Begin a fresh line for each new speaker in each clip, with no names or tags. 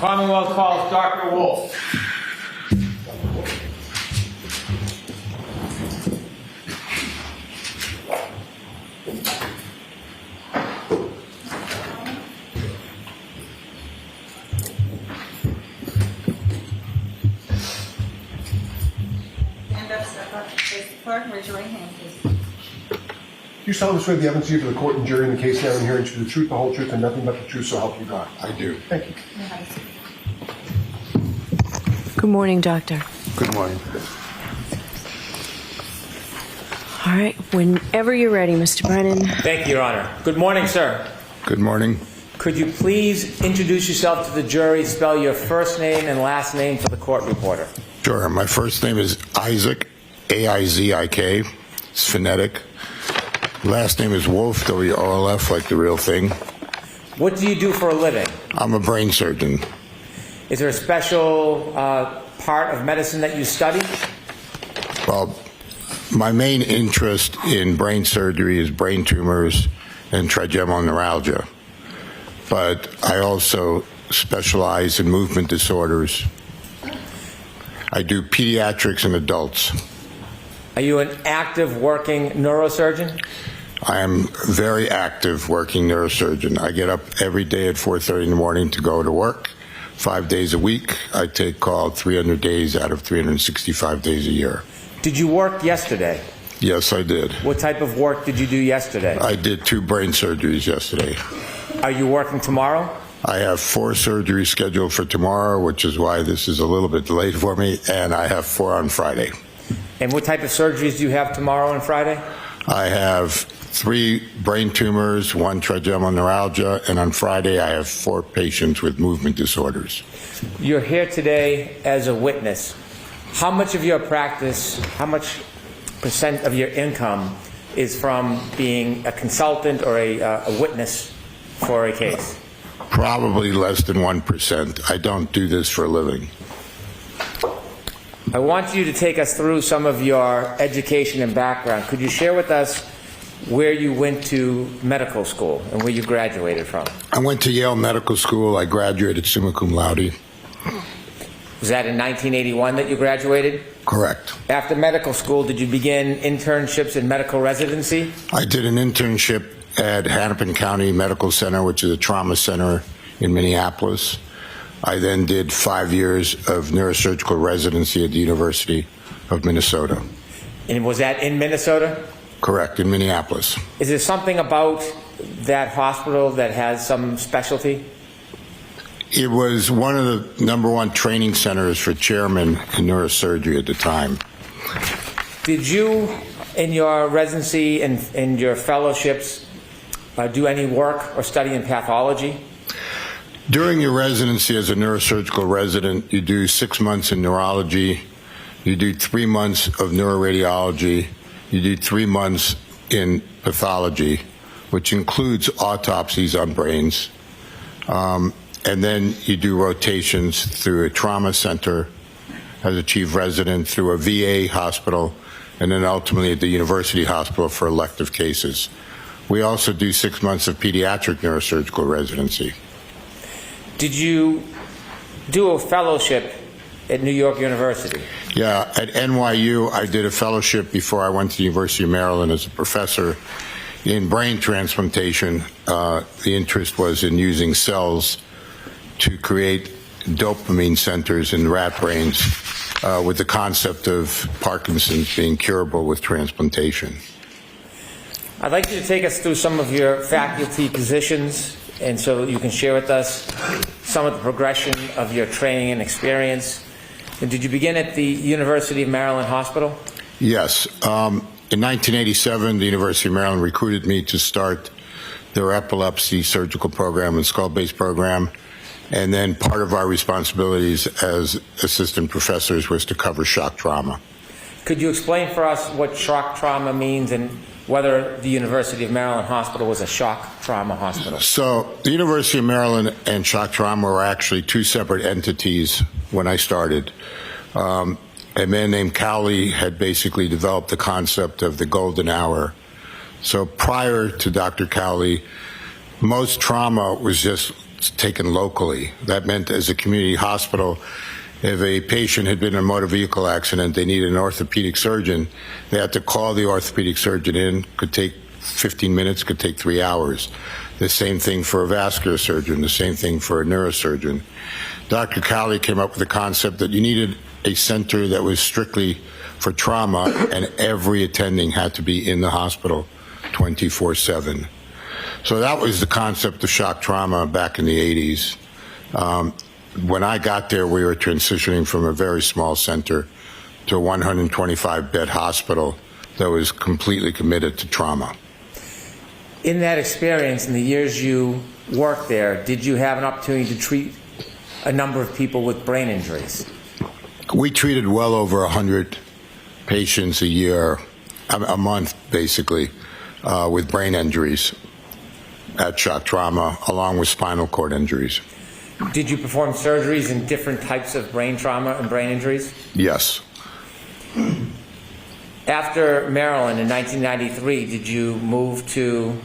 Commonwealth calls Dr. Wolf.
Stand up, step up, face the clerk, raise your right hand, please.
Do you solemnly swear the evidence you give to the court and jury in the case now and hearing to be the truth, the whole truth, and nothing but the truth, so help you God?
I do.
Thank you.
Good morning, doctor.
Good morning.
All right, whenever you're ready, Mr. Brennan.
Thank you, Your Honor. Good morning, sir.
Good morning.
Could you please introduce yourself to the jury, spell your first name and last name for the court reporter?
Sure. My first name is Aizik, A-I-Z-I-K. It's phonetic. Last name is Wolf, W-O-L-F, like the real thing.
What do you do for a living?
I'm a brain surgeon.
Is there a special part of medicine that you study?
Well, my main interest in brain surgery is brain tumors and trigeminal neuralgia. But I also specialize in movement disorders. I do pediatrics and adults.
Are you an active working neurosurgeon?
I am very active working neurosurgeon. I get up every day at 4:30 in the morning to go to work, 5 days a week. I take call 300 days out of 365 days a year.
Did you work yesterday?
Yes, I did.
What type of work did you do yesterday?
I did 2 brain surgeries yesterday.
Are you working tomorrow?
I have 4 surgeries scheduled for tomorrow, which is why this is a little bit delayed for me, and I have 4 on Friday.
And what type of surgeries do you have tomorrow and Friday?
I have 3 brain tumors, 1 trigeminal neuralgia, and on Friday I have 4 patients with movement disorders.
You're here today as a witness. How much of your practice, how much percent of your income is from being a consultant or a witness for a case?
Probably less than 1%. I don't do this for a living.
I want you to take us through some of your education and background. Could you share with us where you went to medical school and where you graduated from?
I went to Yale Medical School. I graduated summa cum laude.
Was that in 1981 that you graduated?
Correct.
After medical school, did you begin internships in medical residency?
I did an internship at Hennepin County Medical Center, which is a trauma center in Minneapolis. I then did 5 years of neurosurgical residency at the University of Minnesota.
And was that in Minnesota?
Correct, in Minneapolis.
Is there something about that hospital that has some specialty?
It was one of the #1 training centers for chairmen in neurosurgery at the time.
Did you, in your residency and in your fellowships, do any work or study in pathology?
During your residency as a neurosurgical resident, you do 6 months in neurology, you do 3 months of neuroradiology, you do 3 months in pathology, which includes autopsies on brains, and then you do rotations through a trauma center as a chief resident, through a VA hospital, and then ultimately at the university hospital for elective cases. We also do 6 months of pediatric neurosurgical residency.
Did you do a fellowship at New York University?
Yeah, at NYU, I did a fellowship before I went to the University of Maryland as a professor in brain transplantation. The interest was in using cells to create dopamine centers in rat brains with the concept of Parkinson's being curable with transplantation.
I'd like you to take us through some of your faculty positions, and so that you can share with us some of the progression of your training and experience. And did you begin at the University of Maryland Hospital?
Yes. In 1987, the University of Maryland recruited me to start their epilepsy surgical program and skull-based program. And then part of our responsibilities as assistant professors was to cover shock trauma.
Could you explain for us what shock trauma means and whether the University of Maryland Hospital was a shock trauma hospital?
So the University of Maryland and shock trauma were actually 2 separate entities when I started. A man named Cowley had basically developed the concept of the golden hour. So prior to Dr. Cowley, most trauma was just taken locally. That meant as a community hospital, if a patient had been in a motor vehicle accident, they needed an orthopedic surgeon, they had to call the orthopedic surgeon in, could take 15 minutes, could take 3 hours. The same thing for a vascular surgeon, the same thing for a neurosurgeon. Dr. Cowley came up with the concept that you needed a center that was strictly for trauma, and every attending had to be in the hospital 24/7. So that was the concept of shock trauma back in the 80s. When I got there, we were transitioning from a very small center to a 125-bed hospital that was completely committed to trauma.
In that experience, in the years you worked there, did you have an opportunity to treat a number of people with brain injuries?
We treated well over 100 patients a year, a month basically, with brain injuries at shock trauma, along with spinal cord injuries.
Did you perform surgeries in different types of brain trauma and brain injuries?
Yes.
After Maryland in 1993, did you move to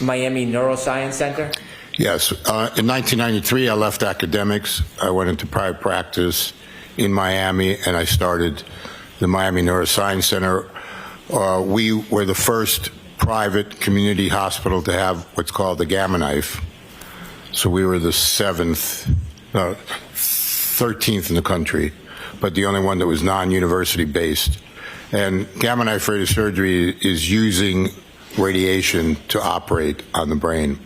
Miami Neuroscience Center?
Yes. In 1993, I left academics. I went into private practice in Miami, and I started the Miami Neuroscience Center. We were the first private community hospital to have what's called the Gamma Knife. So we were the 13th in the country, but the only one that was non-university based. And Gamma Knife radiosurgery is using radiation to operate on the brain.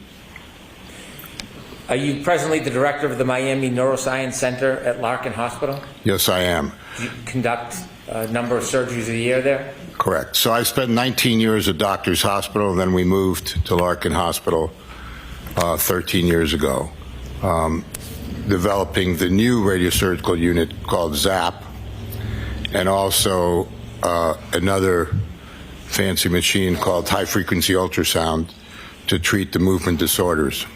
Are you presently the director of the Miami Neuroscience Center at Larkin Hospital?
Yes, I am.
Do you conduct a number of surgeries a year there?
Correct. So I spent 19 years at Doctors Hospital, and then we moved to Larkin Hospital 13 years ago, developing the new radiosurgical unit called ZAP, and also another fancy machine called high-frequency ultrasound to treat the movement disorders.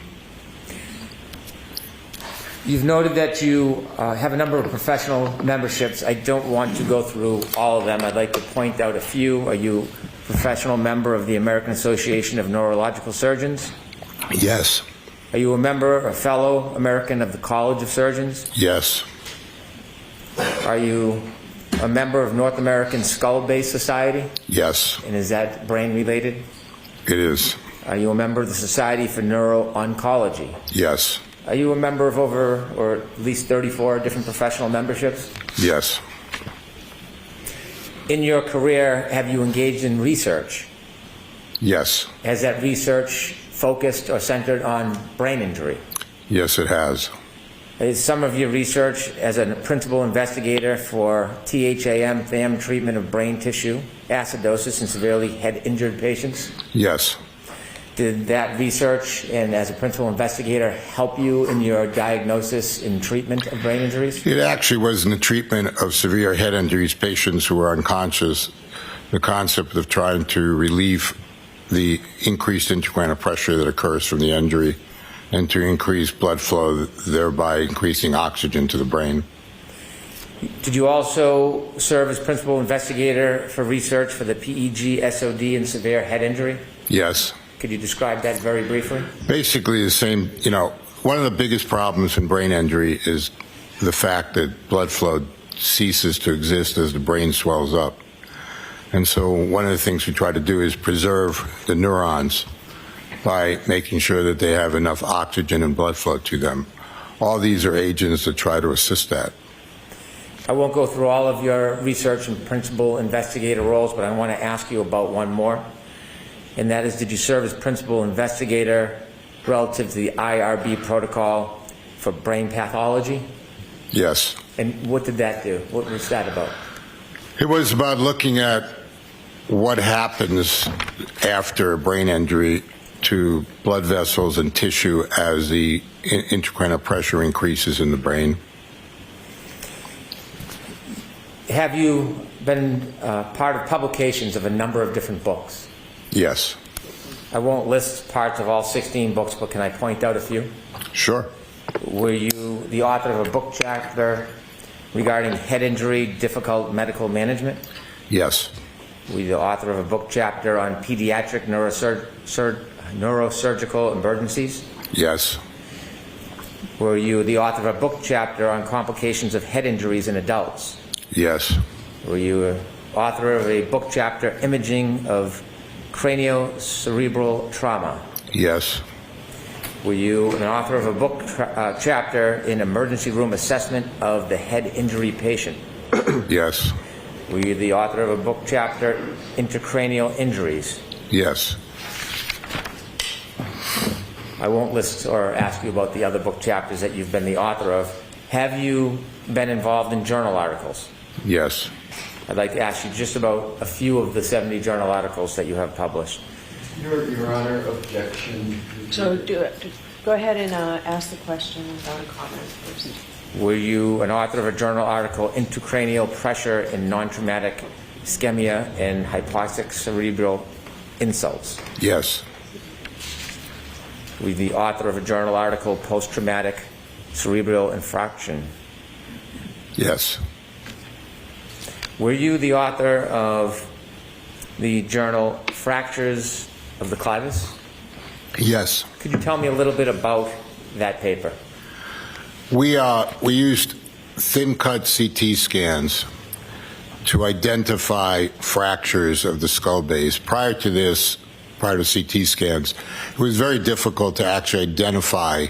You've noted that you have a number of professional memberships. I don't want to go through all of them. I'd like to point out a few. Are you a professional member of the American Association of Neurological Surgeons?
Yes.
Are you a member, a fellow American of the College of Surgeons?
Yes.
Are you a member of North American Skull Base Society?
Yes.
And is that brain related?
It is.
Are you a member of the Society for Neuro-Oncology?
Yes.
Are you a member of over, or at least 34 different professional memberships?
Yes.
In your career, have you engaged in research?
Yes.
Has that research focused or centered on brain injury?
Yes, it has.
Is some of your research as a principal investigator for THAM treatment of brain tissue, acidosis in severely head-injured patients?
Yes.
Did that research and as a principal investigator help you in your diagnosis and treatment of brain injuries?
It actually was in the treatment of severe head injuries, patients who were unconscious, the concept of trying to relieve the increased intracranial pressure that occurs from the injury and to increase blood flow, thereby increasing oxygen to the brain.
Did you also serve as principal investigator for research for the PEG-SOD in severe head injury?
Yes.
Could you describe that very briefly?
Basically the same, one of the biggest problems in brain injury is the fact that blood flow ceases to exist as the brain swells up. And so one of the things we try to do is preserve the neurons by making sure that they have enough oxygen and blood flow to them. All these are agents that try to assist that.
I won't go through all of your research and principal investigator roles, but I want to ask you about one more. And that is, did you serve as principal investigator relative to the IRB protocol for brain pathology?
Yes.
And what did that do? What was that about?
It was about looking at what happens after a brain injury to blood vessels and tissue as the intracranial pressure increases in the brain.
Have you been part of publications of a number of different books?
Yes.
I won't list parts of all 16 books, but can I point out a few?
Sure.
Were you the author of a book chapter regarding head injury, difficult medical management?
Yes.
Were you the author of a book chapter on pediatric neurosurgical emergencies?
Yes.
Were you the author of a book chapter on complications of head injuries in adults?
Yes.
Were you an author of a book chapter, Imaging of Craniocerebral Trauma?
Yes.
Were you an author of a book chapter in Emergency Room Assessment of the Head Injury Patient?
Yes.
Were you the author of a book chapter, Intracranial Injuries?
Yes.
I won't list or ask you about the other book chapters that you've been the author of. Have you been involved in journal articles?
Yes.
I'd like to ask you just about a few of the 70 journal articles that you have published.
Your Honor, objection.
So go ahead and ask the question without a comment first.
Were you an author of a journal article, Intracranial Pressure in Non-Traumatic Ischemia and Hypoxic Cerebral Insults?
Yes.
Were you the author of a journal article, Post-Traumatic Cerebral Infarction?
Yes.
Were you the author of the journal Fractures of the Clivus?
Yes.
Could you tell me a little bit about that paper?
We used thin-cut CT scans to identify fractures of the skull base. Prior to CT scans, it was very difficult to actually identify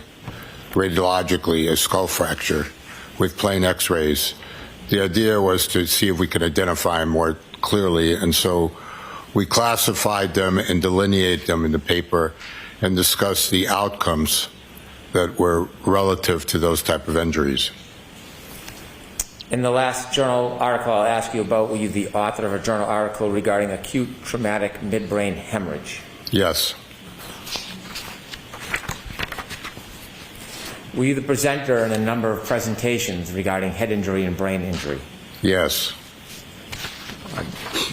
radiologically a skull fracture with plain X-rays. The idea was to see if we could identify them more clearly, and so we classified them and delineated them in the paper and discussed the outcomes that were relative to those type of injuries.
In the last journal article I'll ask you about, were you the author of a journal article regarding acute traumatic midbrain hemorrhage?
Yes.
Were you the presenter in a number of presentations regarding head injury and brain injury?
Yes.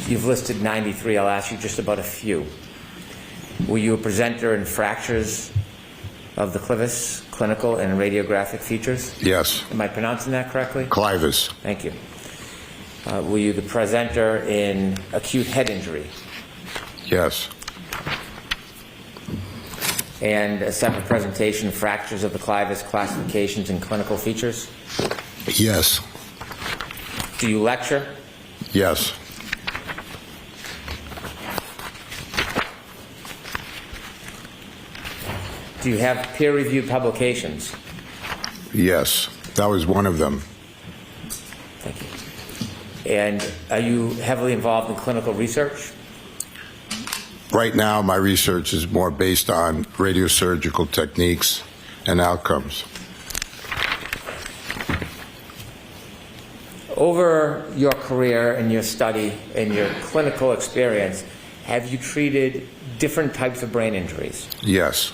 You've listed 93. I'll ask you just about a few. Were you a presenter in fractures of the clivus, clinical and radiographic features?
Yes.
Am I pronouncing that correctly?
Clivus.
Thank you. Were you the presenter in acute head injury?
Yes.
And a separate presentation, fractures of the clivus, classifications and clinical features?
Yes.
Do you lecture?
Yes.
Do you have peer-reviewed publications?
Yes. That was one of them.
Thank you. And are you heavily involved in clinical research?
Right now, my research is more based on radiosurgical techniques and outcomes.
Over your career and your study and your clinical experience, have you treated different types of brain injuries?
Yes.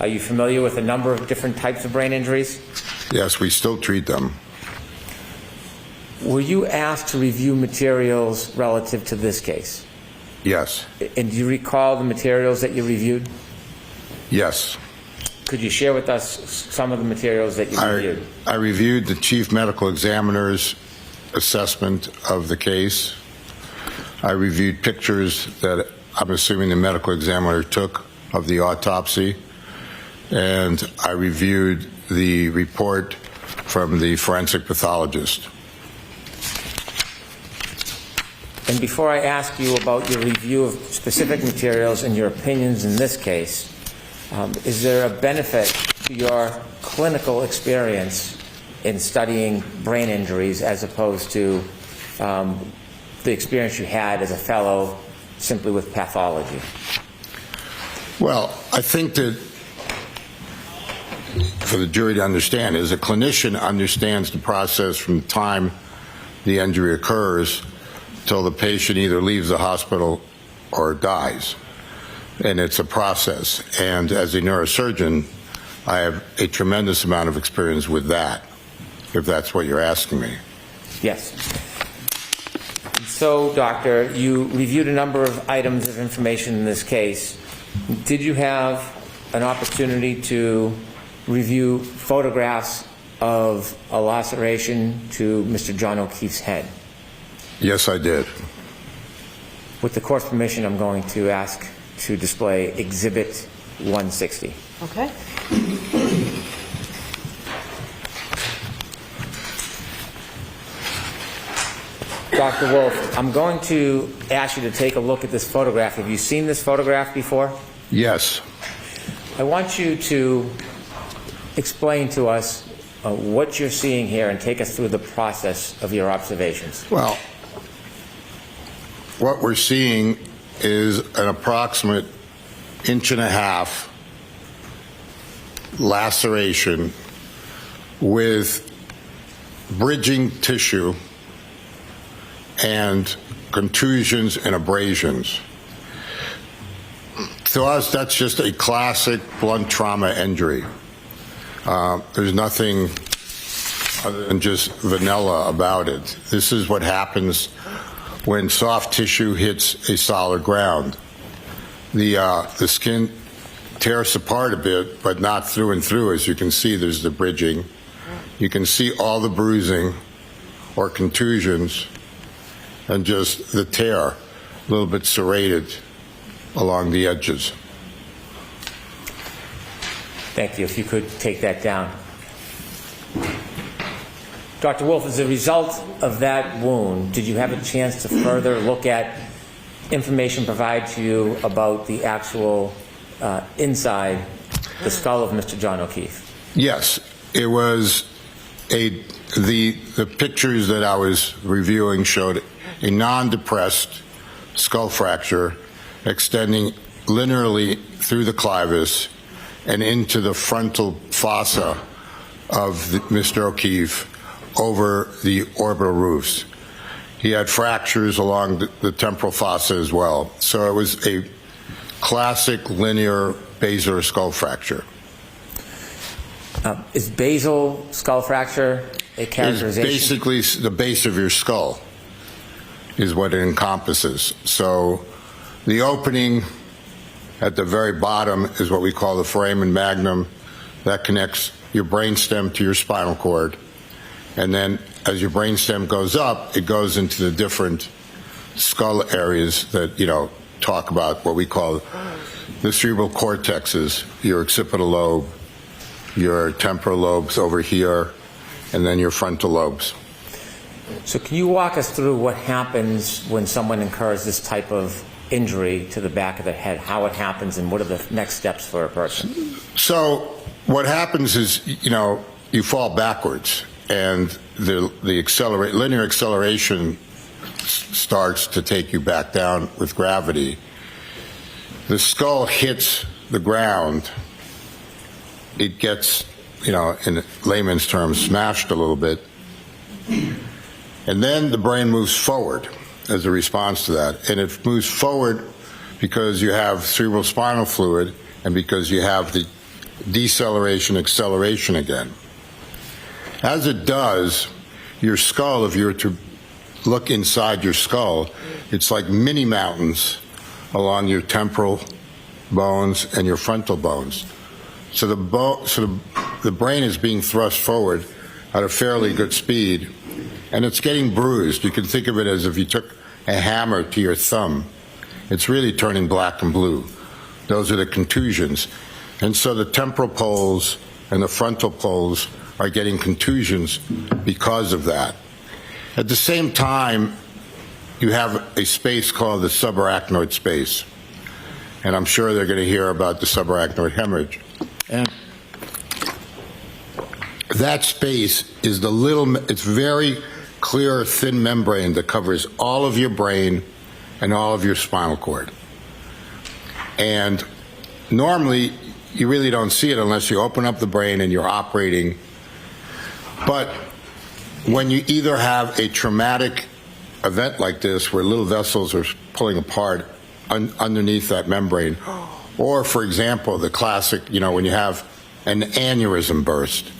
Are you familiar with a number of different types of brain injuries?
Yes, we still treat them.
Were you asked to review materials relative to this case?
Yes.
And do you recall the materials that you reviewed?
Yes.
Could you share with us some of the materials that you reviewed?
I reviewed the chief medical examiner's assessment of the case. I reviewed pictures that I'm assuming the medical examiner took of the autopsy. And I reviewed the report from the forensic pathologist.
And before I ask you about your review of specific materials and your opinions in this case, is there a benefit to your clinical experience in studying brain injuries as opposed to the experience you had as a fellow simply with pathology?
Well, I think that for the jury to understand is a clinician understands the process from the time the injury occurs till the patient either leaves the hospital or dies. And it's a process. And as a neurosurgeon, I have a tremendous amount of experience with that, if that's what you're asking me.
Yes. So, doctor, you reviewed a number of items of information in this case. Did you have an opportunity to review photographs of a laceration to Mr. John O'Keefe's head?
Yes, I did.
With the court's permission, I'm going to ask to display Exhibit 160.
Okay.
Dr. Wolf, I'm going to ask you to take a look at this photograph. Have you seen this photograph before?
Yes.
I want you to explain to us what you're seeing here and take us through the process of your observations.
Well, what we're seeing is an approximate 1.5 inch laceration with bridging tissue and contusions and abrasions. To us, that's just a classic blunt trauma injury. There's nothing other than just vanilla about it. This is what happens when soft tissue hits a solid ground. The skin tears apart a bit, but not through and through. As you can see, there's the bridging. You can see all the bruising or contusions and just the tear, a little bit serrated along the edges.
Thank you. If you could take that down. Dr. Wolf, as a result of that wound, did you have a chance to further look at information provided to you about the actual inside the skull of Mr. John O'Keefe?
Yes, it was the pictures that I was reviewing showed a non-depressed skull fracture extending linearly through the clivus and into the frontal fossa of Mr. O'Keefe over the orbital roofs. He had fractures along the temporal fossa as well. So it was a classic linear basilar skull fracture.
Is basal skull fracture a characterization?
It's basically the base of your skull is what it encompasses. So the opening at the very bottom is what we call the foramen magnum. That connects your brainstem to your spinal cord. And then as your brainstem goes up, it goes into the different skull areas that, talk about what we call the cerebral cortexes, your occipital lobe, your temporal lobes over here, and then your frontal lobes.
So can you walk us through what happens when someone incurs this type of injury to the back of the head, how it happens, and what are the next steps for a person?
So what happens is, you fall backwards, and the linear acceleration starts to take you back down with gravity. The skull hits the ground. It gets, in layman's terms, smashed a little bit. And then the brain moves forward as a response to that. And it moves forward because you have cerebral spinal fluid and because you have the deceleration, acceleration again. As it does, your skull, if you were to look inside your skull, it's like mini mountains along your temporal bones and your frontal bones. So the brain is being thrust forward at a fairly good speed, and it's getting bruised. You can think of it as if you took a hammer to your thumb. It's really turning black and blue. Those are the contusions. And so the temporal poles and the frontal poles are getting contusions because of that. At the same time, you have a space called the subarachnoid space. And I'm sure they're going to hear about the subarachnoid hemorrhage. And that space is it's very clear, thin membrane that covers all of your brain and all of your spinal cord. And normally, you really don't see it unless you open up the brain and you're operating. But when you either have a traumatic event like this where little vessels are pulling apart underneath that membrane, or, for example, the classic, when you have an aneurysm burst,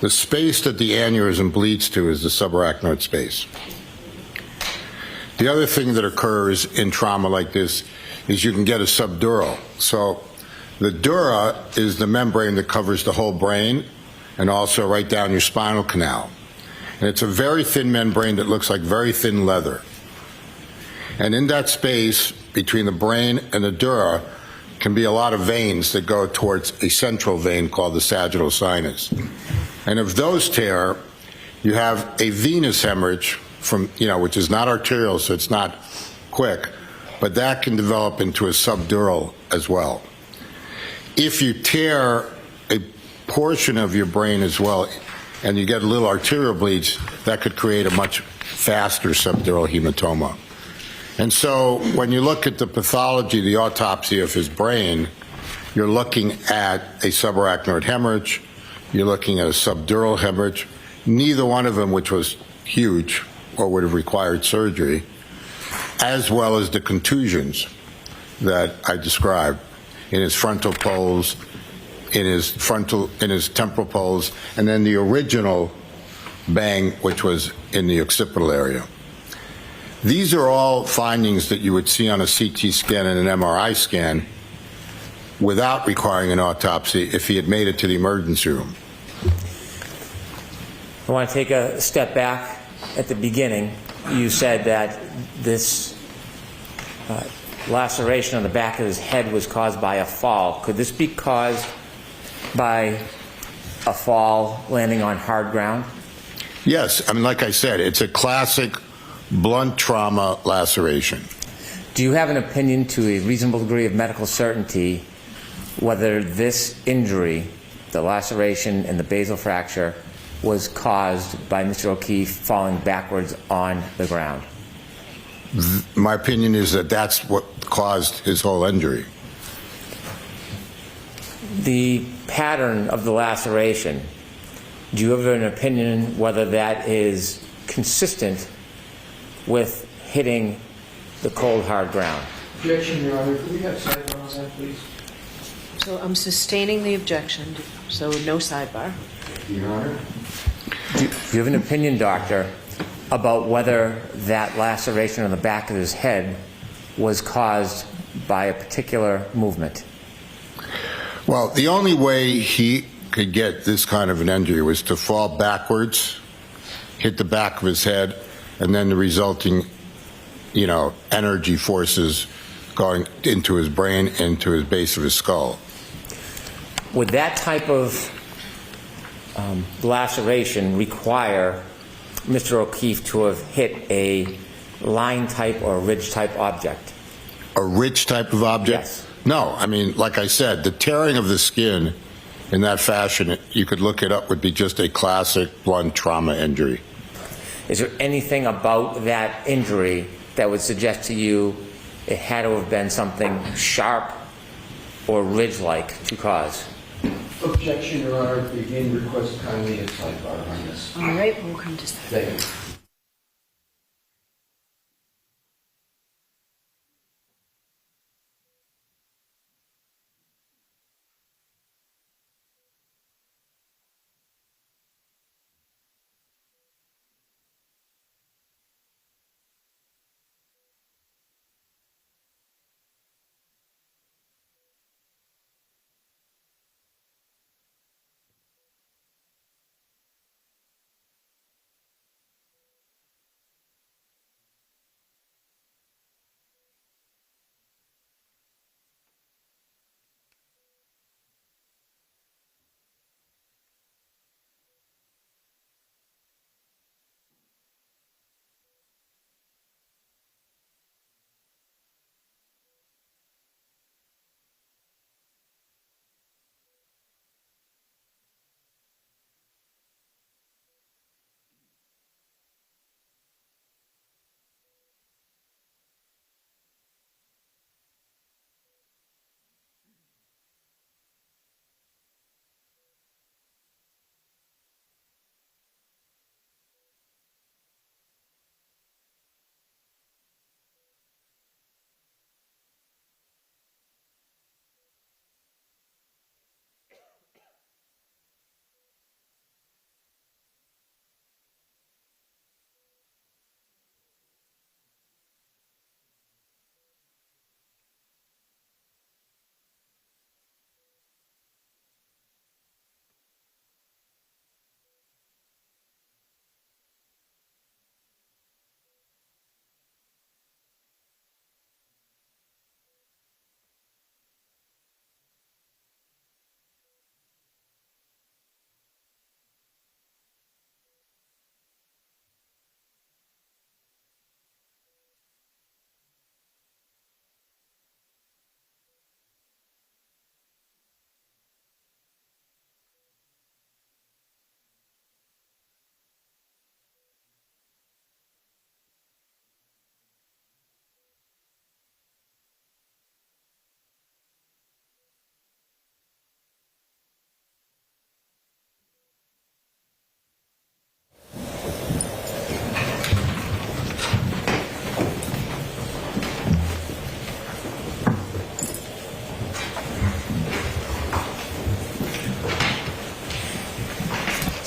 the space that the aneurysm bleeds to is the subarachnoid space. The other thing that occurs in trauma like this is you can get a subdural. So the dura is the membrane that covers the whole brain and also right down your spinal canal. And it's a very thin membrane that looks like very thin leather. And in that space between the brain and the dura can be a lot of veins that go towards a central vein called the sagittal sinus. And if those tear, you have a venous hemorrhage from, which is not arterial, so it's not quick, but that can develop into a subdural as well. If you tear a portion of your brain as well, and you get little arterial bleeds, that could create a much faster subdural hematoma. And so when you look at the pathology, the autopsy of his brain, you're looking at a subarachnoid hemorrhage, you're looking at a subdural hemorrhage, neither one of them which was huge or would have required surgery, as well as the contusions that I described in his frontal poles, in his temporal poles, and then the original bang, which was in the occipital area. These are all findings that you would see on a CT scan and an MRI scan without requiring an autopsy if he had made it to the emergency room.
I want to take a step back. At the beginning, you said that this laceration on the back of his head was caused by a fall. Could this be caused by a fall landing on hard ground?
Yes, I mean, like I said, it's a classic blunt trauma laceration.
Do you have an opinion to a reasonable degree of medical certainty whether this injury, the laceration and the basal fracture, was caused by Mr. O'Keefe falling backwards on the ground?
My opinion is that that's what caused his whole injury.
The pattern of the laceration, do you have an opinion whether that is consistent with hitting the cold, hard ground?
Objection, Your Honor. Can we have sidebar on that, please?
So I'm sustaining the objection, so no sidebar.
Your Honor.
Do you have an opinion, doctor, about whether that laceration on the back of his head was caused by a particular movement?
Well, the only way he could get this kind of an injury was to fall backwards, hit the back of his head, and then the resulting, energy forces going into his brain, into his base of his skull.
Would that type of laceration require Mr. O'Keefe to have hit a line type or a ridge type object?
A ridge type of object?
Yes.
No, I mean, like I said, the tearing of the skin in that fashion, you could look it up, would be just a classic blunt trauma injury.
Is there anything about that injury that would suggest to you it had to have been something sharp or ridge-like to cause?
Objection, Your Honor. Again, request kindly a sidebar on this.
All right, we'll come to that.
Thank you.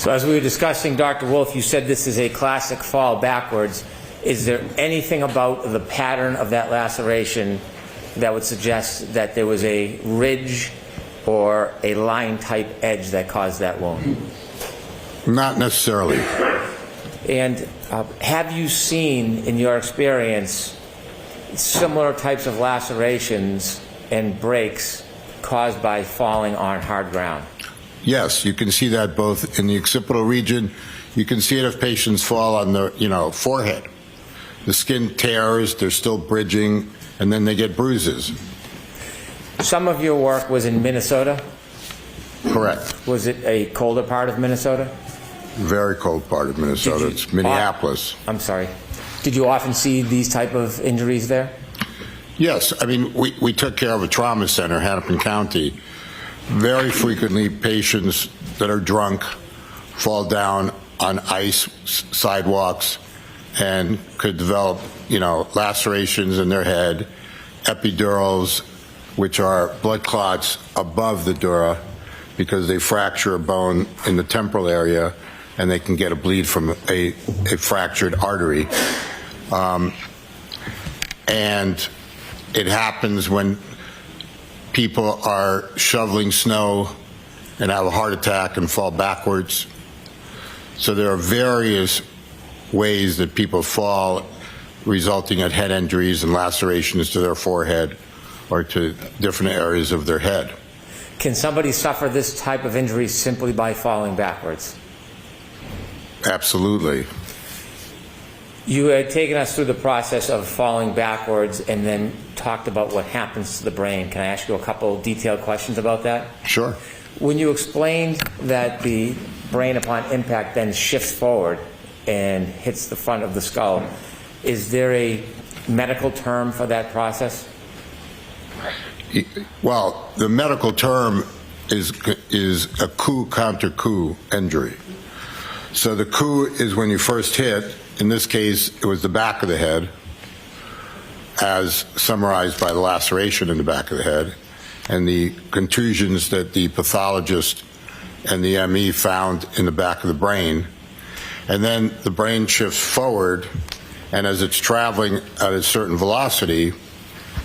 So as we were discussing, Dr. Wolf, you said this is a classic fall backwards. Is there anything about the pattern of that laceration that would suggest that there was a ridge or a line-type edge that caused that wound?
Not necessarily.
And have you seen, in your experience, similar types of lacerations and breaks caused by falling on hard ground?
Yes, you can see that both in the occipital region. You can see it if patients fall on the, forehead. The skin tears, they're still bridging, and then they get bruises.
Some of your work was in Minnesota.
Correct.
Was it a colder part of Minnesota?
Very cold part of Minnesota. It's Minneapolis.
I'm sorry. Did you often see these type of injuries there?
Yes, I mean, we took care of a trauma center, Hennepin County. Very frequently, patients that are drunk fall down on ice sidewalks and could develop, lacerations in their head, epidurals, which are blood clots above the dura because they fracture a bone in the temporal area and they can get a bleed from a fractured artery. And it happens when people are shoveling snow and have a heart attack and fall backwards. So there are various ways that people fall, resulting in head injuries and lacerations to their forehead or to different areas of their head.
Can somebody suffer this type of injury simply by falling backwards?
Absolutely.
You had taken us through the process of falling backwards and then talked about what happens to the brain. Can I ask you a couple detailed questions about that?
Sure.
When you explained that the brain upon impact then shifts forward and hits the front of the skull, is there a medical term for that process?
Well, the medical term is a coup counter coup injury. So the coup is when you first hit. In this case, it was the back of the head, as summarized by the laceration in the back of the head, and the contusions that the pathologist and the ME found in the back of the brain. And then the brain shifts forward, and as it's traveling at a certain velocity,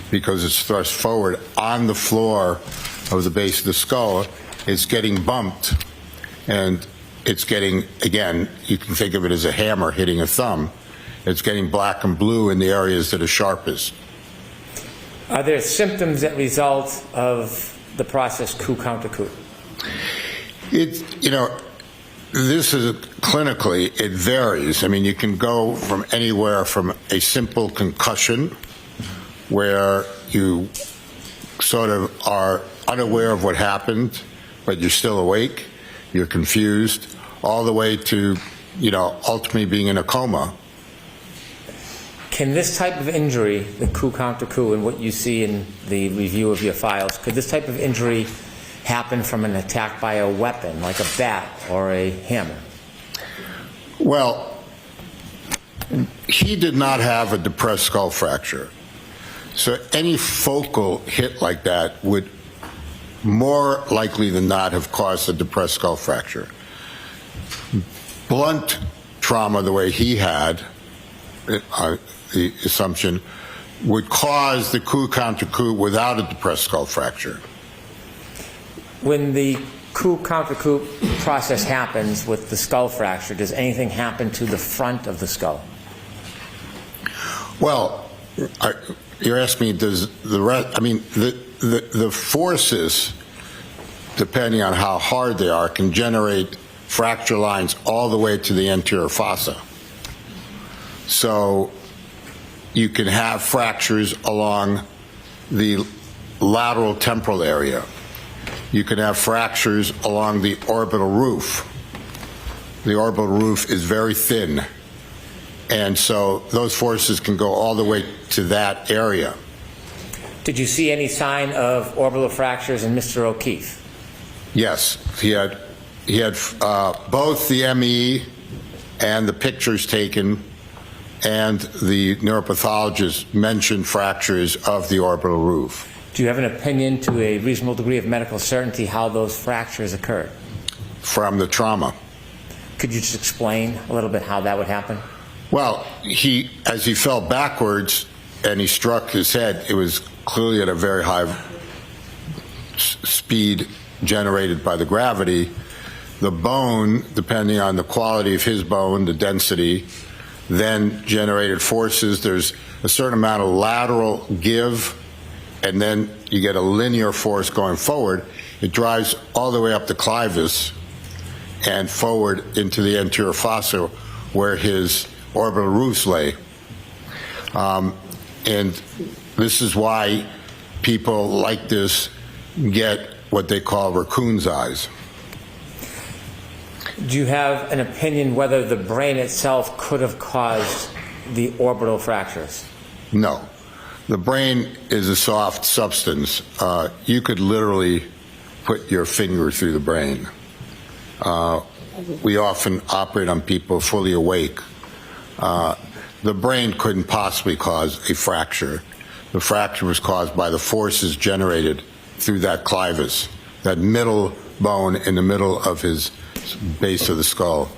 because it's thrust forward on the floor of the base of the skull, it's getting bumped, and it's getting, again, you can think of it as a hammer hitting a thumb. It's getting black and blue in the areas that are sharpest.
Are there symptoms that result of the process coup counter coup?
This is clinically, it varies. I mean, you can go from anywhere from a simple concussion where you sort of are unaware of what happened, but you're still awake, you're confused, all the way to, ultimately being in a coma.
Can this type of injury, the coup counter coup, and what you see in the review of your files, could this type of injury happen from an attack by a weapon, like a bat or a hammer?
Well, he did not have a depressed skull fracture. So any focal hit like that would more likely than not have caused a depressed skull fracture. Blunt trauma, the way he had, the assumption, would cause the coup counter coup without a depressed skull fracture.
When the coup counter coup process happens with the skull fracture, does anything happen to the front of the skull?
Well, you're asking me, does the rest, the forces, depending on how hard they are, can generate fracture lines all the way to the anterior fossa. So you can have fractures along the lateral temporal area. You can have fractures along the orbital roof. The orbital roof is very thin, and so those forces can go all the way to that area.
Did you see any sign of orbital fractures in Mr. O'Keefe?
Yes, he had both the ME and the pictures taken, and the neuropathologist mentioned fractures of the orbital roof.
Do you have an opinion to a reasonable degree of medical certainty how those fractures occurred?
From the trauma.
Could you just explain a little bit how that would happen?
Well, as he fell backwards and he struck his head, it was clearly at a very high speed generated by the gravity. The bone, depending on the quality of his bone, the density, then generated forces. There's a certain amount of lateral give, and then you get a linear force going forward. It drives all the way up the clivus and forward into the anterior fossa where his orbital roots lay. And this is why people like this get what they call raccoon's eyes.
Do you have an opinion whether the brain itself could have caused the orbital fractures?
No. The brain is a soft substance. You could literally put your finger through the brain. We often operate on people fully awake. The brain couldn't possibly cause a fracture. The fracture was caused by the forces generated through that clivus, that middle bone in the middle of his base of the skull.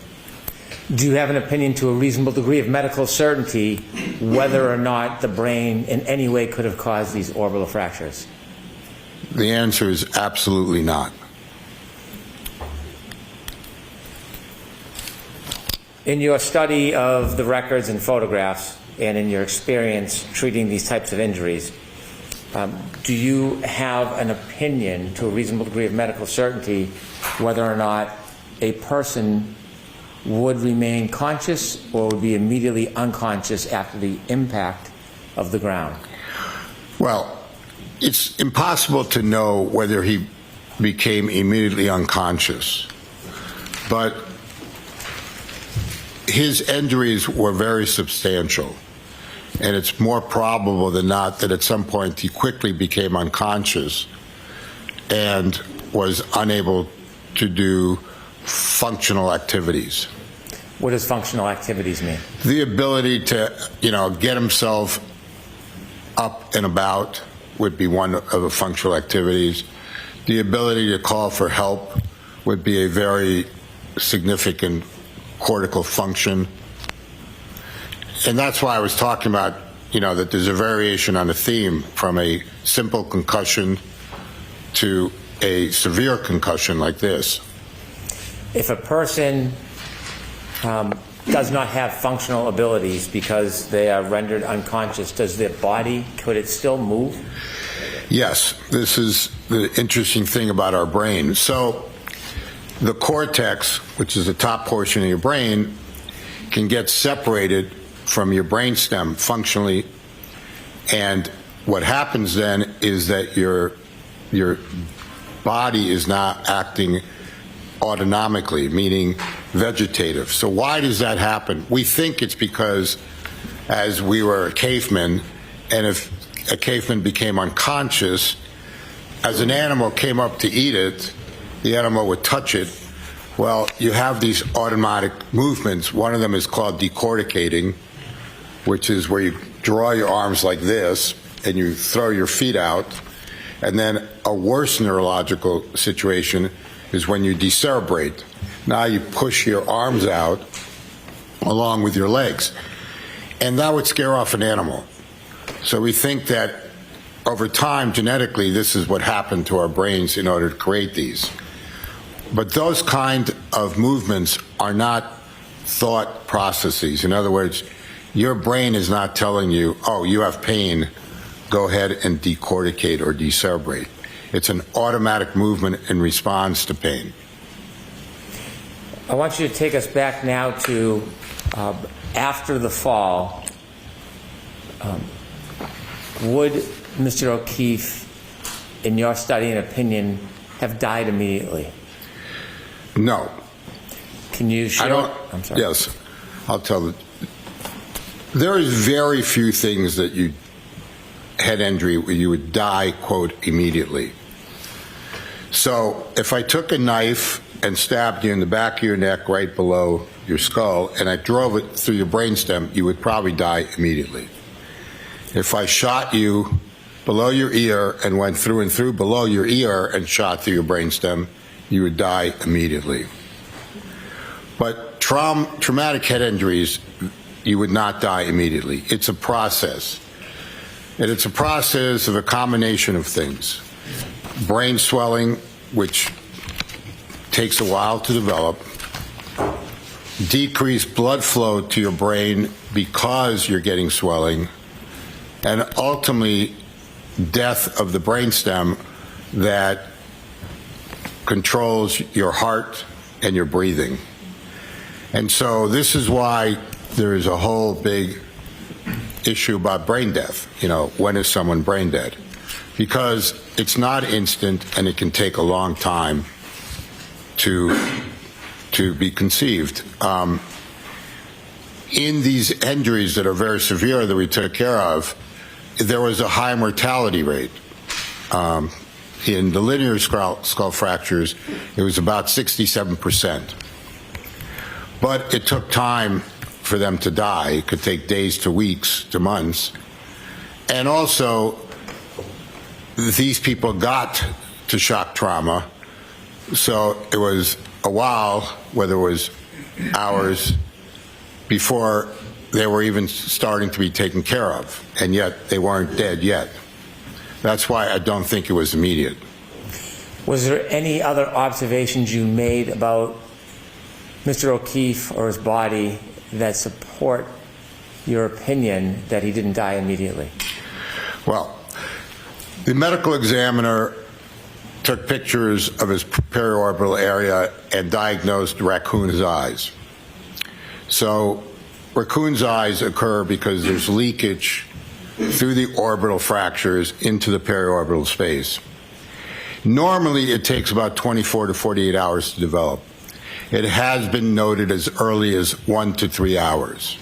Do you have an opinion to a reasonable degree of medical certainty whether or not the brain in any way could have caused these orbital fractures?
The answer is absolutely not.
In your study of the records and photographs and in your experience treating these types of injuries, do you have an opinion to a reasonable degree of medical certainty whether or not a person would remain conscious or would be immediately unconscious after the impact of the ground?
Well, it's impossible to know whether he became immediately unconscious, but his injuries were very substantial, and it's more probable than not that at some point he quickly became unconscious and was unable to do functional activities.
What does functional activities mean?
The ability to, get himself up and about would be one of the functional activities. The ability to call for help would be a very significant cortical function. And that's why I was talking about, that there's a variation on the theme from a simple concussion to a severe concussion like this.
If a person does not have functional abilities because they are rendered unconscious, does their body, could it still move?
Yes, this is the interesting thing about our brain. So the cortex, which is the top portion of your brain, can get separated from your brainstem functionally, and what happens then is that your body is not acting autonomically, meaning vegetative. So why does that happen? We think it's because as we were a caveman, and if a caveman became unconscious, as an animal came up to eat it, the animal would touch it. Well, you have these automatic movements. One of them is called decorticating, which is where you draw your arms like this and you throw your feet out. And then a worse neurological situation is when you decerebrate. Now you push your arms out along with your legs. And that would scare off an animal. So we think that over time, genetically, this is what happened to our brains in order to create these. But those kind of movements are not thought processes. In other words, your brain is not telling you, oh, you have pain, go ahead and decorticate or decerebrate. It's an automatic movement in response to pain.
I want you to take us back now to after the fall. Would Mr. O'Keefe, in your study and opinion, have died immediately?
No.
Can you share? I'm sorry.
Yes, I'll tell it. There is very few things that you head injury where you would die, quote, immediately. So if I took a knife and stabbed you in the back of your neck right below your skull and I drove it through your brainstem, you would probably die immediately. If I shot you below your ear and went through and through below your ear and shot through your brainstem, you would die immediately. But traumatic head injuries, you would not die immediately. It's a process. And it's a process of a combination of things. Brain swelling, which takes a while to develop, decreased blood flow to your brain because you're getting swelling, and ultimately death of the brainstem that controls your heart and your breathing. And so this is why there is a whole big issue about brain death. You know, when is someone brain dead? Because it's not instant and it can take a long time to be conceived. In these injuries that are very severe that we took care of, there was a high mortality rate. In the linear skull fractures, it was about 67%. But it took time for them to die. It could take days to weeks to months. And also, these people got to shock trauma, so it was a while, whether it was hours, before they were even starting to be taken care of, and yet they weren't dead yet. That's why I don't think it was immediate.
Was there any other observations you made about Mr. O'Keefe or his body that support your opinion that he didn't die immediately?
Well, the medical examiner took pictures of his periorbital area and diagnosed raccoon's eyes. So raccoon's eyes occur because there's leakage through the orbital fractures into the periorbital space. Normally, it takes about 24 to 48 hours to develop. It has been noted as early as 1 to 3 hours,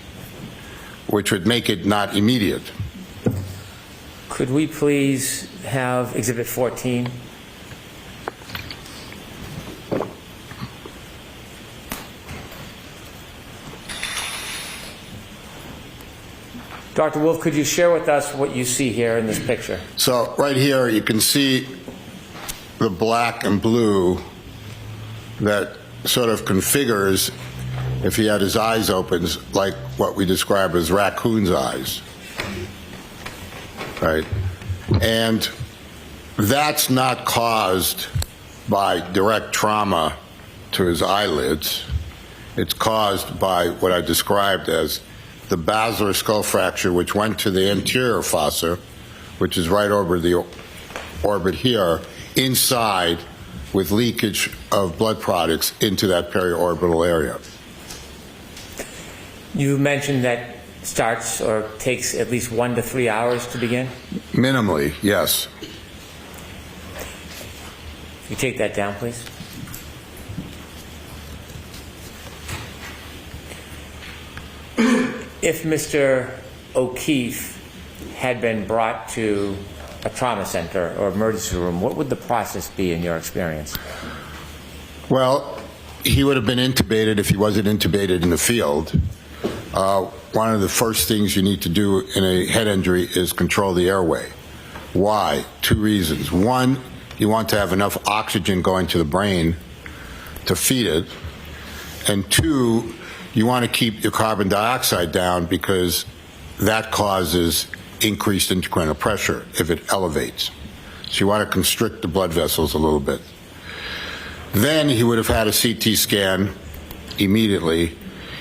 which would make it not immediate.
Could we please have Exhibit 14? Dr. Wolf, could you share with us what you see here in this picture?
So right here, you can see the black and blue that sort of configures, if he had his eyes open, like what we describe as raccoon's eyes, right? And that's not caused by direct trauma to his eyelids. It's caused by what I described as the basilar skull fracture, which went to the anterior fossa, which is right over the orbit here, inside, with leakage of blood products into that periorbital area.
You mentioned that starts or takes at least 1 to 3 hours to begin?
Minimally, yes.
You take that down, please. If Mr. O'Keefe had been brought to a trauma center or emergency room, what would the process be in your experience?
Well, he would have been intubated if he wasn't intubated in the field. One of the first things you need to do in a head injury is control the airway. Why? 2 reasons. One, you want to have enough oxygen going to the brain to feed it. And 2, you want to keep your carbon dioxide down because that causes increased intracranial pressure if it elevates. So you want to constrict the blood vessels a little bit. Then he would have had a CT scan immediately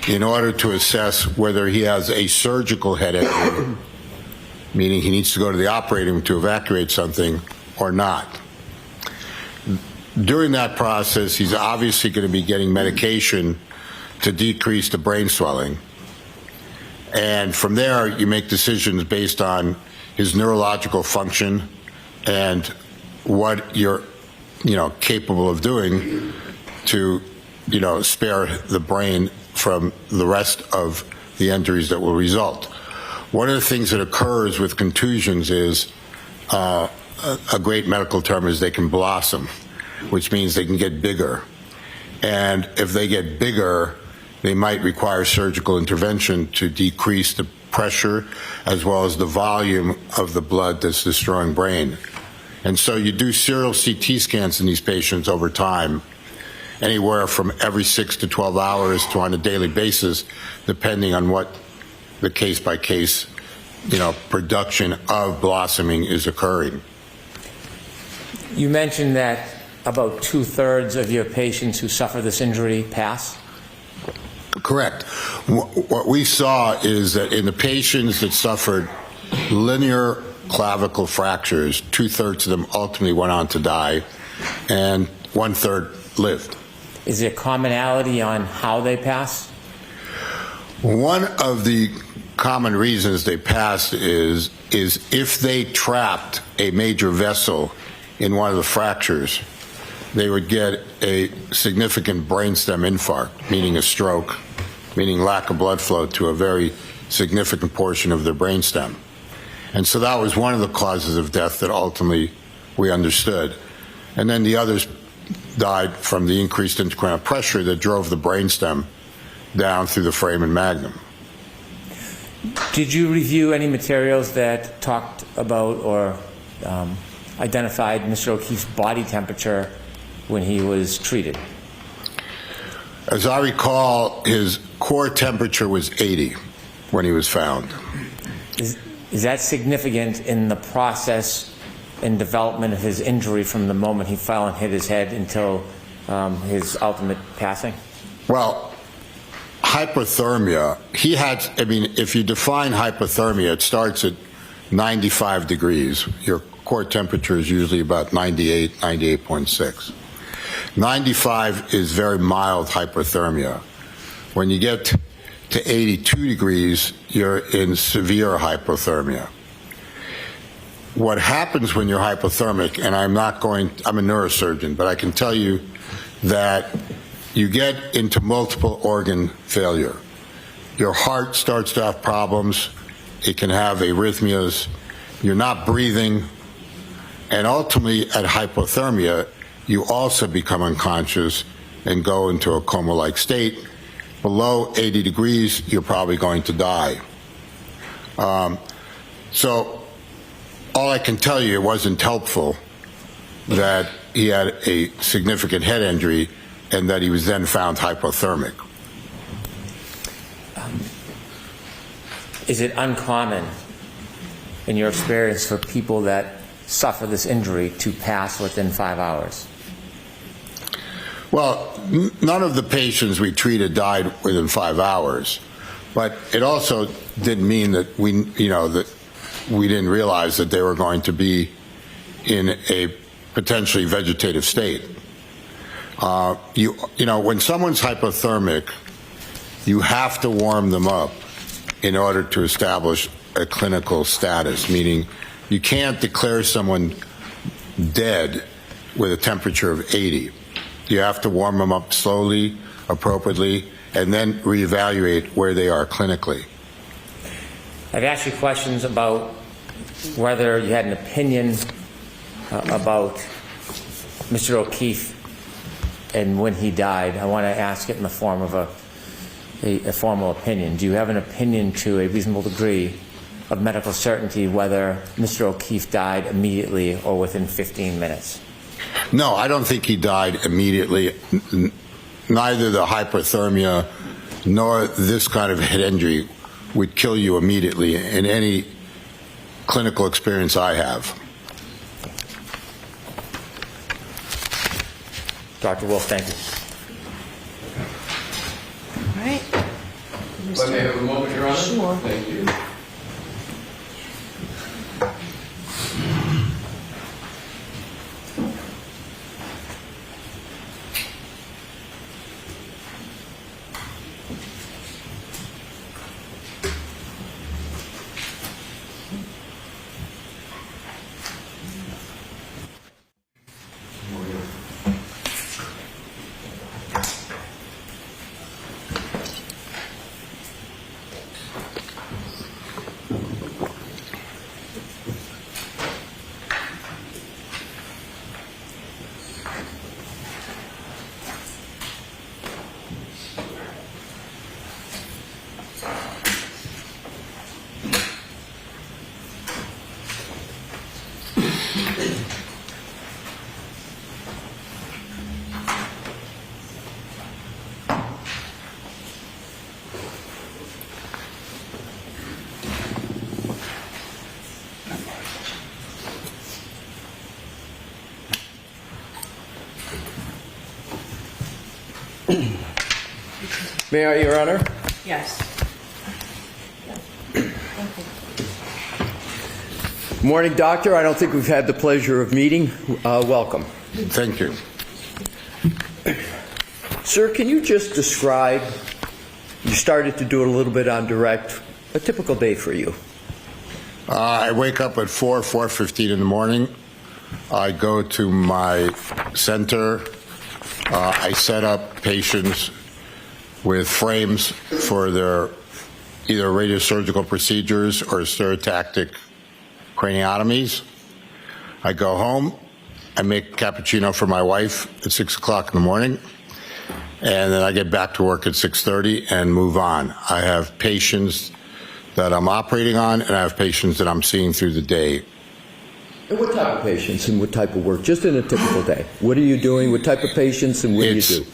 in order to assess whether he has a surgical head injury, meaning he needs to go to the operating room to evacuate something, or not. During that process, he's obviously going to be getting medication to decrease the brain swelling. And from there, you make decisions based on his neurological function and what you're, capable of doing to, spare the brain from the rest of the injuries that will result. One of the things that occurs with contusions is, a great medical term is they can blossom, which means they can get bigger. And if they get bigger, they might require surgical intervention to decrease the pressure as well as the volume of the blood that's destroying brain. And so you do serial CT scans in these patients over time, anywhere from every 6 to 12 hours to on a daily basis, depending on what the case-by-case, production of blossoming is occurring.
You mentioned that about 2/3 of your patients who suffer this injury pass.
Correct. What we saw is that in the patients that suffered linear clavicle fractures, 2/3 of them ultimately went on to die, and 1/3 lived.
Is there commonality on how they pass?
One of the common reasons they passed is if they trapped a major vessel in one of the fractures, they would get a significant brainstem infarct, meaning a stroke, meaning lack of blood flow to a very significant portion of their brainstem. And so that was one of the causes of death that ultimately we understood. And then the others died from the increased intracranial pressure that drove the brainstem down through the foramen magnum.
Did you review any materials that talked about or identified Mr. O'Keefe's body temperature when he was treated?
As I recall, his core temperature was 80 when he was found.
Is that significant in the process and development of his injury from the moment he fell and hit his head until his ultimate passing?
Well, hypothermia, if you define hypothermia, it starts at 95 degrees. Your core temperature is usually about 98, 98.6. 95 is very mild hypothermia. When you get to 82 degrees, you're in severe hypothermia. What happens when you're hypothermic, and I'm a neurosurgeon, but I can tell you that you get into multiple organ failure. Your heart starts to have problems. It can have arrhythmias. You're not breathing. And ultimately, at hypothermia, you also become unconscious and go into a coma-like state. Below 80 degrees, you're probably going to die. So all I can tell you, it wasn't helpful that he had a significant head injury and that he was then found hypothermic.
Is it uncommon, in your experience, for people that suffer this injury to pass within 5 hours?
Well, none of the patients we treated died within 5 hours, but it also didn't mean that we didn't realize that they were going to be in a potentially vegetative state. When someone's hypothermic, you have to warm them up in order to establish a clinical status, meaning you can't declare someone dead with a temperature of 80. You have to warm them up slowly, appropriately, and then reevaluate where they are clinically.
I've asked you questions about whether you had an opinion about Mr. O'Keefe and when he died. I want to ask it in the form of a formal opinion. Do you have an opinion to a reasonable degree of medical certainty whether Mr. O'Keefe died immediately or within 15 minutes?
No, I don't think he died immediately. Neither the hypothermia nor this kind of head injury would kill you immediately in any clinical experience I have.
Dr. Wolf, thank you.
All right.
If I may have a moment, Your Honor?
Sure.
Thank you. May I, Your Honor?
Yes.
Morning, Doctor. I don't think we've had the pleasure of meeting. Welcome.
Thank you.
Sir, can you just describe, you started to do it a little bit on direct, a typical day for you?
I wake up at 4:15 in the morning. I go to my center. I set up patients with frames for their either radiosurgical procedures or stereotactic craniotomies. I go home. I make cappuccino for my wife at 6 o'clock in the morning, and then I get back to work at 6:30 and move on. I have patients that I'm operating on, and I have patients that I'm seeing through the day.
And what type of patients and what type of work? Just in a typical day. What are you doing? What type of patients and what do you do?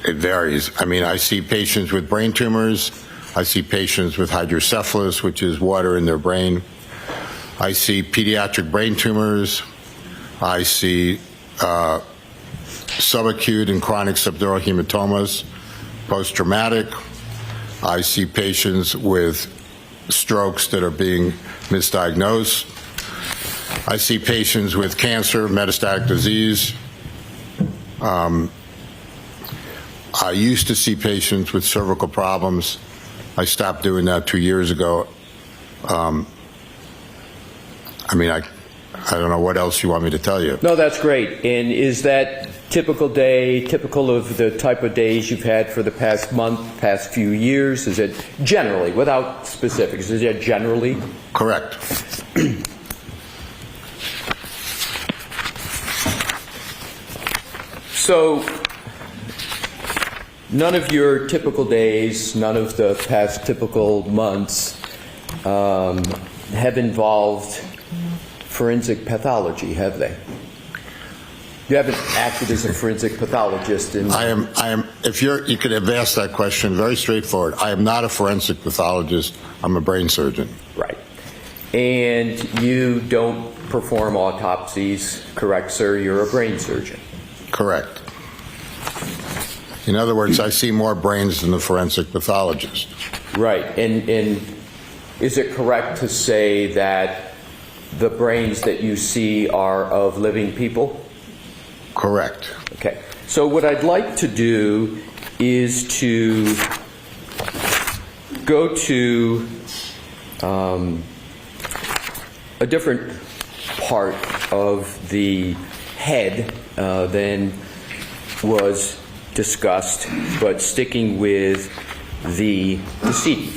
It varies. I mean, I see patients with brain tumors. I see patients with hydrocephalus, which is water in their brain. I see pediatric brain tumors. I see subacute and chronic subdural hematomas, post-traumatic. I see patients with strokes that are being misdiagnosed. I see patients with cancer, metastatic disease. I used to see patients with cervical problems. I stopped doing that 2 years ago. I don't know what else you want me to tell you.
No, that's great. And is that typical day, typical of the type of days you've had for the past month, past few years? Is it generally, without specifics, is it generally?
Correct.
So, none of your typical days, none of the past typical months have involved forensic pathology, have they? You haven't acted as a forensic pathologist in...
I am, you could have asked that question, very straightforward. I am not a forensic pathologist. I'm a brain surgeon.
Right. And you don't perform autopsies, correct, sir? You're a brain surgeon.
Correct. In other words, I see more brains than the forensic pathologist.
Right. And is it correct to say that the brains that you see are of living people?
Correct.
Okay. So what I'd like to do is to go to a different part of the head than was discussed, but sticking with the decedent.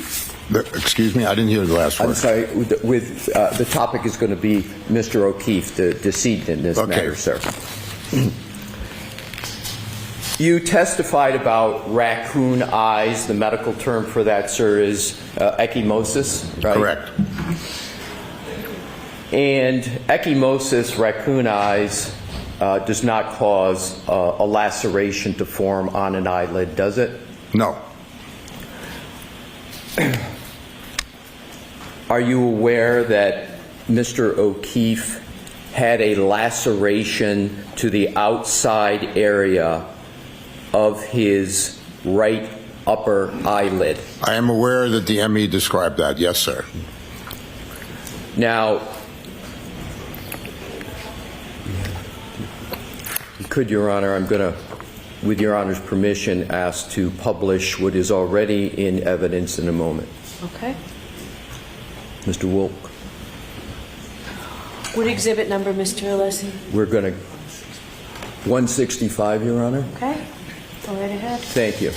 Excuse me, I didn't hear the last word.
I'm sorry, the topic is going to be Mr. O'Keefe, the decedent in this matter, sir. You testified about raccoon eyes. The medical term for that, sir, is ecchymosis, right?
Correct.
And ecchymosis, raccoon eyes, does not cause a laceration to form on an eyelid, does it?
No.
Are you aware that Mr. O'Keefe had a laceration to the outside area of his right upper eyelid?
I am aware that the ME described that. Yes, sir.
Now, could, Your Honor, I'm going to, with Your Honor's permission, ask to publish what is already in evidence in a moment.
Okay.
Mr. Wolf,
What exhibit number, Mr. Alessi?
we're going to, 165, Your Honor.
Okay. Go right ahead.
Thank you.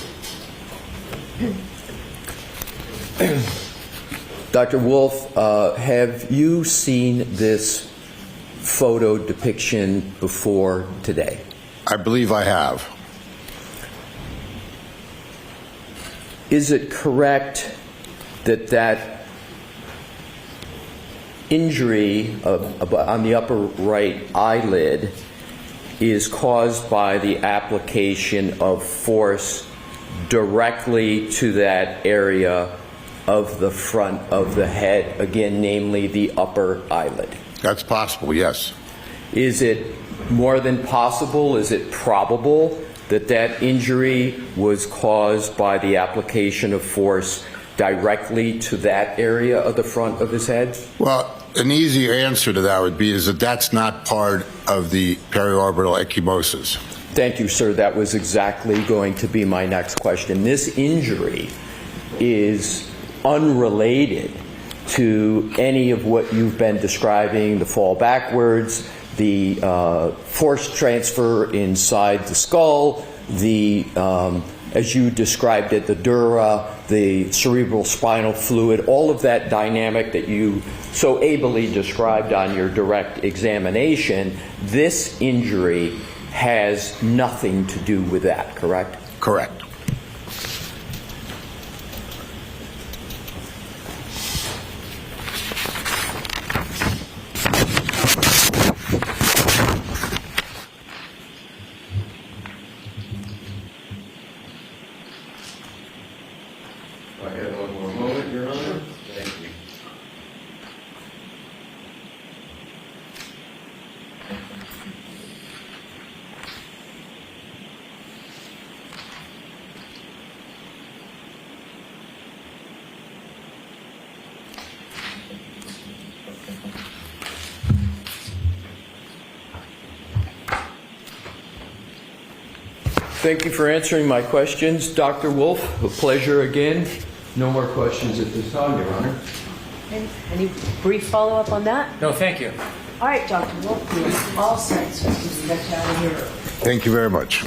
Dr. Wolf, have you seen this photo depiction before today?
I believe I have.
Is it correct that that injury on the upper right eyelid is caused by the application of force directly to that area of the front of the head, again, namely the upper eyelid?
That's possible, yes.
Is it more than possible? Is it probable that that injury was caused by the application of force directly to that area of the front of his head?
Well, an easy answer to that would be is that that's not part of the periorbital ecchymosis.
Thank you, sir. That was exactly going to be my next question. This injury is unrelated to any of what you've been describing, the fall backwards, the force transfer inside the skull, the, as you described it, the dura, the cerebral spinal fluid, all of that dynamic that you so ably described on your direct examination. This injury has nothing to do with that, correct?
Correct.
I have one more moment, Your Honor. Thank you. Thank you for answering my questions. Dr. Wolf, a pleasure again. No more questions at this time, Your Honor.
Any brief follow-up on that?
No, thank you.
All right, Dr. Wolf, you're all set, so we can get you out of here.
Thank you very much.